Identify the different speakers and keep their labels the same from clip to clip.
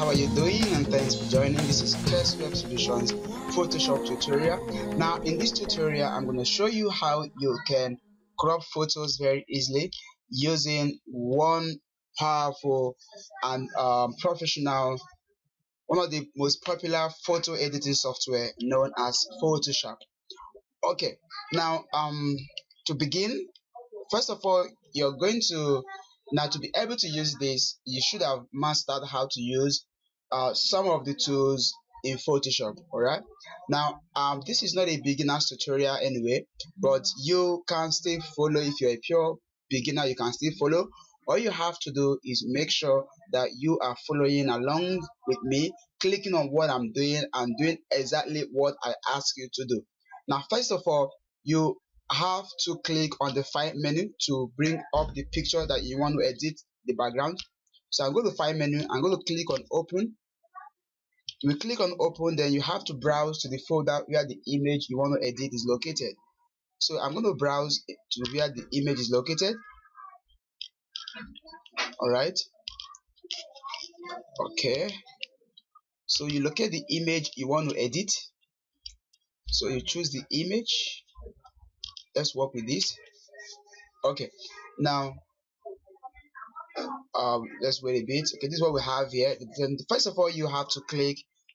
Speaker 1: how are you doing? And thanks for joining. This is Test Web Solutions Photoshop tutorial. Now in this tutorial I'm going to show you how you can crop photos very easily using one powerful and professional, one of the most popular photo editing software known as Photoshop. Okay, now to begin, first of all, you're going to now to be able to use this, you should have mastered how to use some of the tools in Photoshop. All right. Now, this is not a beginner's tutorial anyway, but you can still follow. If you're a pure beginner, you can still follow. All you have to do is make sure that you are following along with me, clicking on what I'm doing and doing exactly what I ask you to do. Now, first of all, you have to click on the file menu to bring up the picture that you want to edit the background. So I'm going to file menu, I'm going to click on open. You click on open, then you have to browse to the folder where the image you want to edit is located. So I'm going to browse to where the image is located. All right. Okay, so you locate the image you want to edit, so you choose the image. Let's work with this. Okay, now let's wait a bit. Okay, this is what we have here. Then first of all, you have to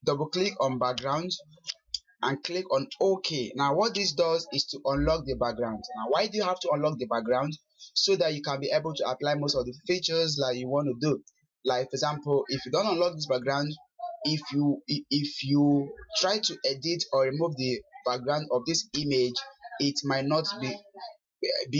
Speaker 1: double click on background and click on OK. Now what this does is to unlock the background. Now why do you have to unlock the background? So that you can be able to apply most of the features that you want to do. Like for example, if you don't unlock this background, if you try to edit or remove the background of this image, it might not be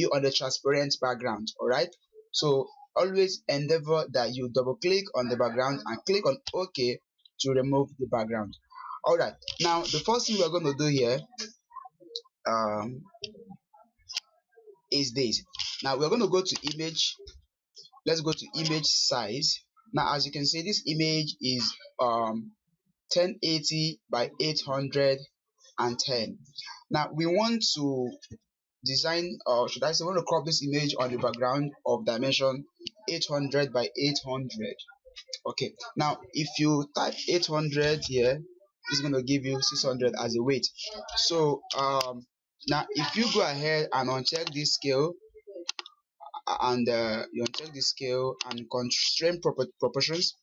Speaker 1: on the transparent background. All right, so always endeavor that you double click on the background and click on OK to remove the background. All right, now the first thing we're going to do here is this. Now we're going to go to image. Let's go to image size. Now as you can see, this image is 1080 by 810. Now we want to design, or should I say, we want to crop this image on the background of dimension 800 by 800. Okay, now if you type 800 here, it's going to give you 600 as a weight. So now if you go ahead and uncheck this scale and you uncheck the scale and constrain proportions,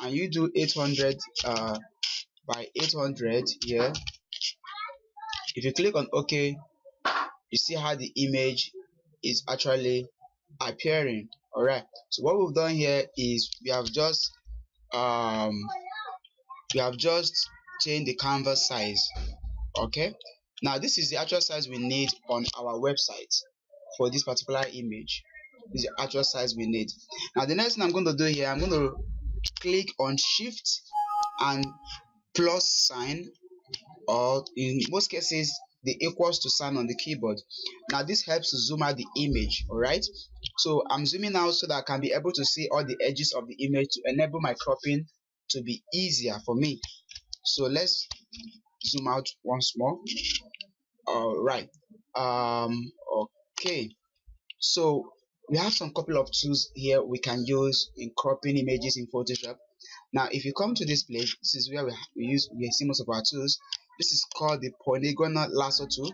Speaker 1: and you do 800 by 800 here, if you click on OK, you see how the image is actually appearing. All right, so what we've done here is we have just changed the canvas size. Okay, now this is the actual size we need on our website for this particular image. This is the actual size we need. Now the next thing I'm going to do here, I'm going to click on shift and plus sign, or in most cases the equals to sign on the keyboard. Now this helps to zoom out the image. All right, so I'm zooming out so that I can be able to see all the edges of the image to enable my cropping to be easier for me. So let's zoom out once more. All right, okay, so we have some couple of tools here we can use in cropping images in Photoshop. Now if you come to this place, this is where we see most of our tools. This is called the polygonal lasso tool,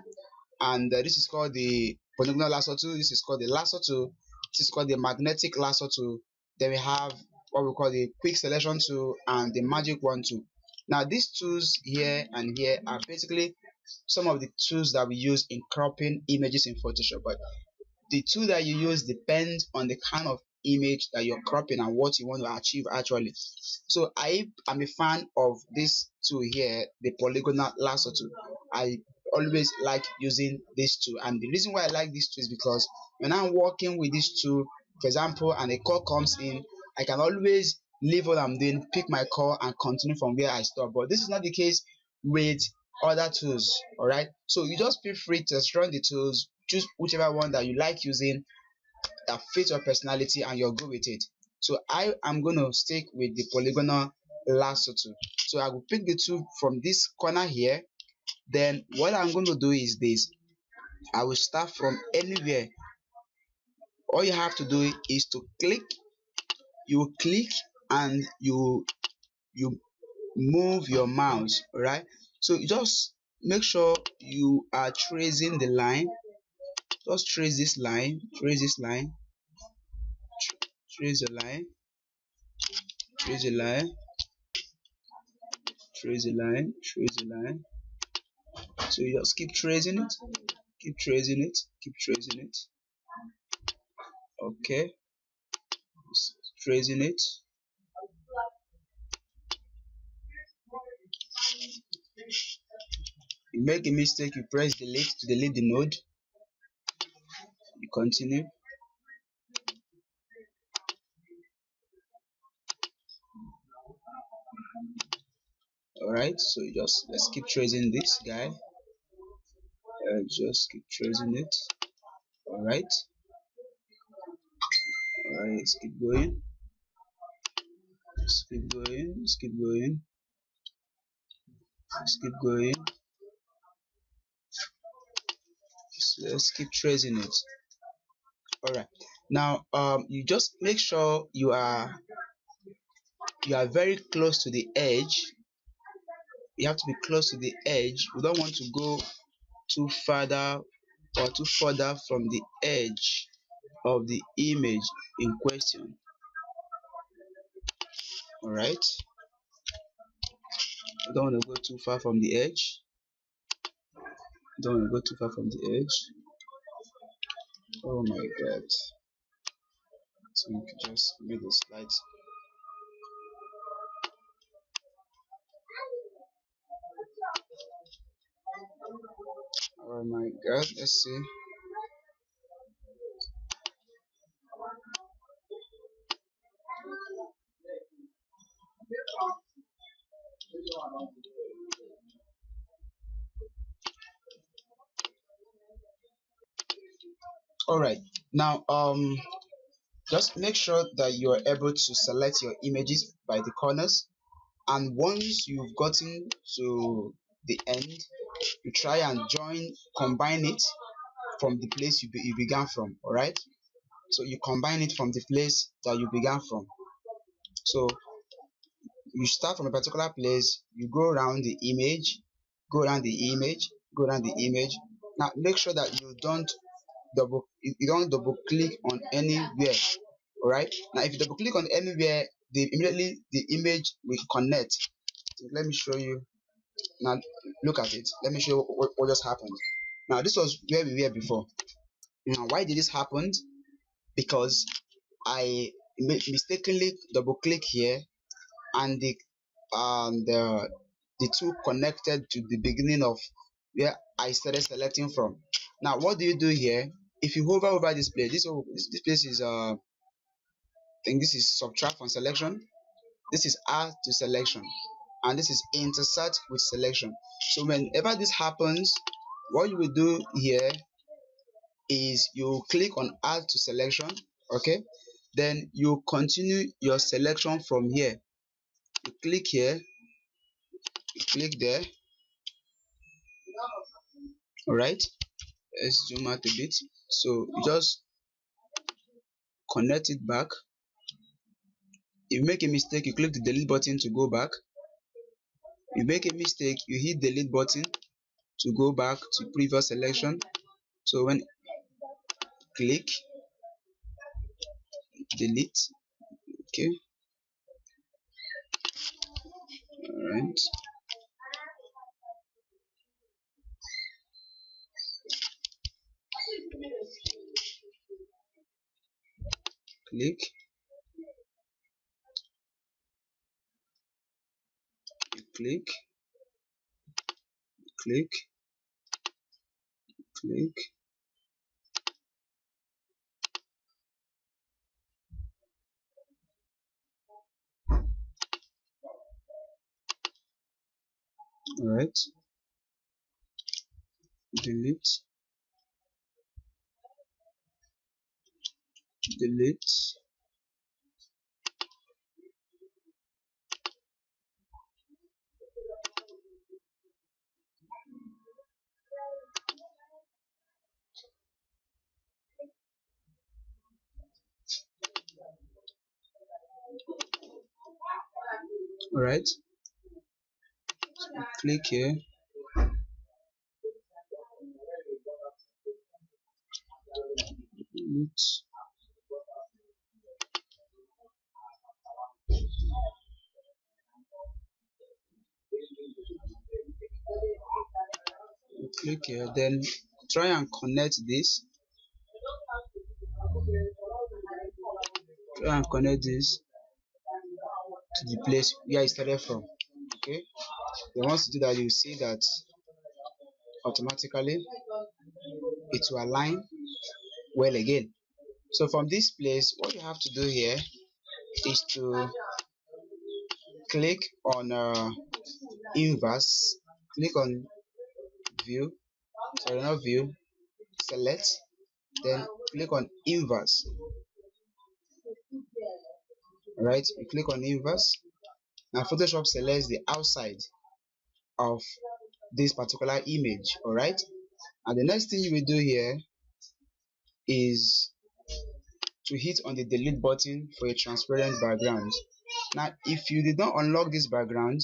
Speaker 1: and this is called the polygonal lasso tool. This is called the lasso tool. This is called the magnetic lasso tool. Then we have what we call the quick selection tool and the magic wand tool. Now these tools here and here are basically some of the tools that we use in cropping images in Photoshop, but the tool that you use depends on the kind of image that you're cropping and what you want to achieve actually. So I am a fan of this tool here, the polygonal lasso tool. I always like using this tool, and the reason why I like this tool is because when I'm working with this tool, for example, and a call comes in, I can always leave what I'm doing, pick my call and continue from where I stop. But this is not the case with other tools. All right, so you just feel free to run the tools, choose whichever one that you like using that fits your personality and you're good with it. So I am going to stick with the polygonal lasso tool. So I will pick the tool from this corner here. Then what I'm going to do is this. I will start from anywhere. All you have to do is to click. You click and you you move your mouse. All right, so you just make sure you are tracing the line. Just trace this line, trace this line, trace the line, trace the line, trace the line, trace the line. So you just keep tracing it, keep tracing it, keep tracing it. Okay, tracing it. You make a mistake, you press delete to delete the node. You continue. Alright, so you just let's keep tracing this guy. Just keep tracing it. Alright, alright, let's keep going. Let's keep going. Let's keep going. Let's keep going. So let's keep tracing it. Alright. Now you just make sure you are very close to the edge. You have to be close to the edge. We don't want to go too further or too further from the edge of the image in question. Alright. You don't want to go too far from the edge. You don't want to go too far from the edge. Oh my god. So we can just make the slides. Oh my god, let's see. Alright, now just make sure that you are able to select your images by the corners, and once you've gotten to the end, you try and combine it from the place you began from. Alright, so you combine it from the place that you began from. So you start from a particular place, you go around the image, go around the image, go around the image. Now make sure that you don't double click on anywhere. All right, now if you double click on anywhere, immediately the image will connect. So let me show you. Now look at it, let me show you what just happened. Now this was where we were before. Now why did this happen? Because I mistakenly double click here, and the two connected to the beginning of where I started selecting from. Now what do you do here? If you hover over this place, this place is I think this is subtract from selection, this is add to selection, and this is insert with selection. So whenever this happens, what you will do here is you click on add to selection. Okay, then you continue your selection from here. You click here, you click there. All right, let's zoom out a bit. So you just connect it back. If you make a mistake, you click the delete button to go back. If you make a mistake, you hit delete button to go back to previous selection. So when click delete, okay, all right, click, click, click, click. All right, delete, delete. All right, so click here. Click here, then try and connect this. Try and connect this to the place where it started from. Okay, then once you do that, you see that automatically it will align well again. So from this place, what you have to do here is to click on inverse, click on view, sorry, not view, select, then click on inverse. All right, you click on inverse. Now Photoshop selects the outside of this particular image. All right, and the next thing you will do here is to hit on the delete button for a transparent background. Now if you did not unlock this background,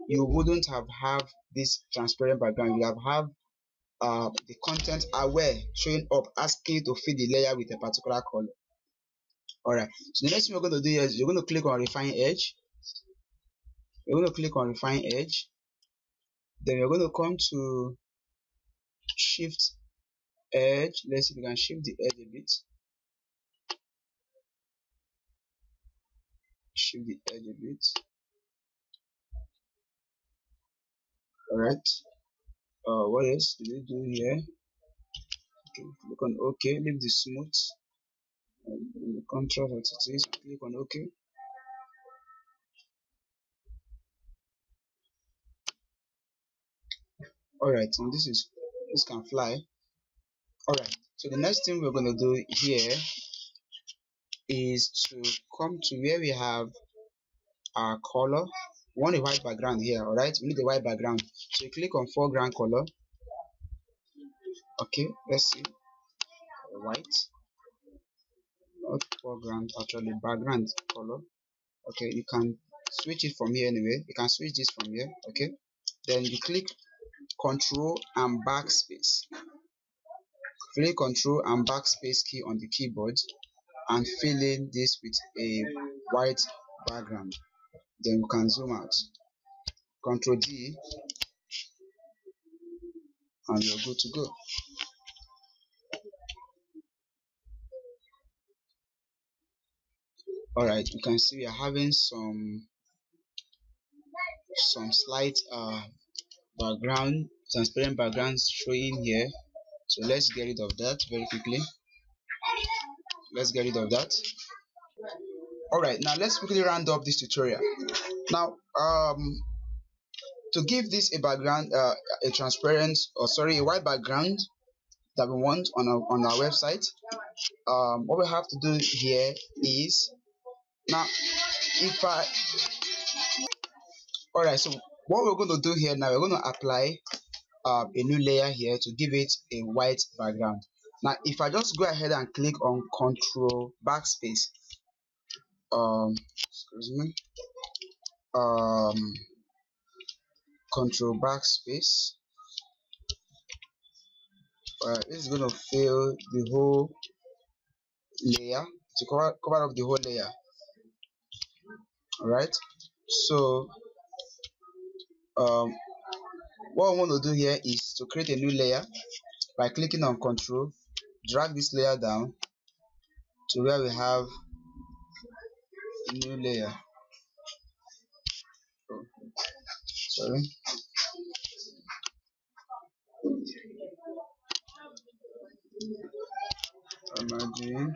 Speaker 1: you wouldn't have this transparent background. You have the content aware showing up, asking you to fill the layer with a particular color. All right, so the next thing we're going to do here is you're going to click on refine edge. You're going to click on refine edge, then you're going to come to shift edge. Let's see if we can shift the edge a bit. Shift the edge a bit. All right, what else do we do here? Okay, click on OK, leave the smooth and the contrast as it is. Click on OK. All right, and this can fly. All right, so the next thing we're going to do here is to come to where we have our color. We want a white background here. All right, we need a white background, so you click on foreground color. Okay, let's see, white, not foreground, actually background color. Okay, you can switch it from here anyway. You can switch this from here. Okay, then you click Control and backspace. Click Control and backspace key on the keyboard and fill in this with a white background. Then you can zoom out. Control D and you're good to go. All right, you can see we are having some slight background, transparent backgrounds showing here. So let's get rid of that very quickly. Let's get rid of that. All right, now let's quickly round up this tutorial. Now to give this a background, a transparent, or sorry, a white background that we want on our website, what we have to do here is, now if I all right, so what we're going to do here now, we're going to apply a new layer here to give it a white background. Now if I just go ahead and click on Control backspace, excuse me, Control backspace, this is going to fill the whole layer, to cover up the whole layer. All right, so what I want to do here is to create a new layer by clicking on Control, drag this layer down to where we have a new layer. Sorry. Imagine.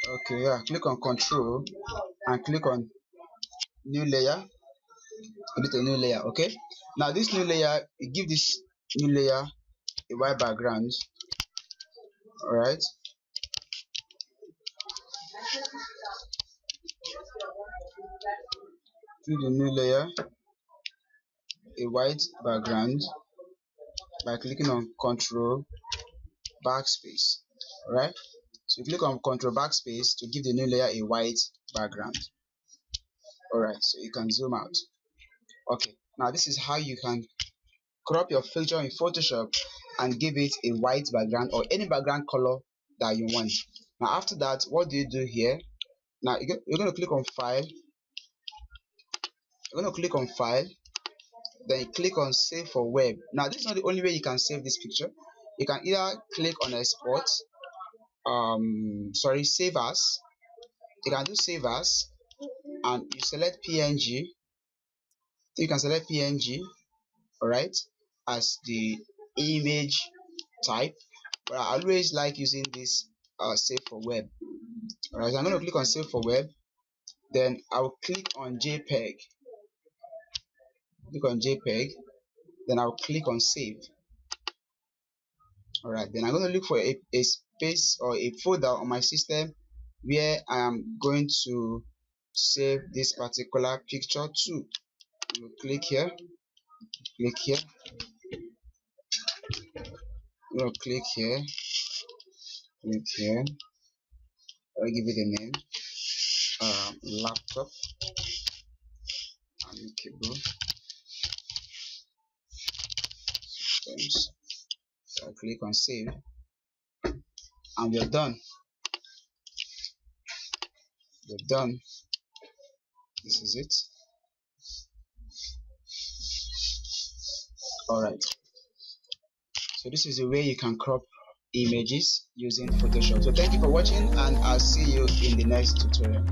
Speaker 1: Okay, yeah, click on Control and click on new layer. Edit a new layer. Okay, now this new layer, you give this new layer a white background. All right, give the new layer a white background by clicking on Control backspace. All right, so you click on Control backspace to give the new layer a white background. Alright, so you can zoom out. Okay, now this is how you can crop your picture in Photoshop and give it a white background or any background color that you want. Now after that, what do you do here? Now you're going to click on file. You're going to click on file, then you click on save for web. Now this is not the only way you can save this picture. You can either click on export, save as. You can do save as, and you select PNG. You can select PNG, alright, as the image type, but I always like using this save for web. Alright, so I'm going to click on save for web, then I'll click on JPEG. Click on JPEG, then I'll click on save. Alright, then I'm going to look for a space or a folder on my system where I am going to save this particular picture to. Click here, click here, click here, click here. I'll give it a name, laptop amicable systems. So I'll click on save, and we're done. We're done. This is it. Alright, so this is the way you can crop images using Photoshop. So thank you for watching, and I'll see you in the next tutorial.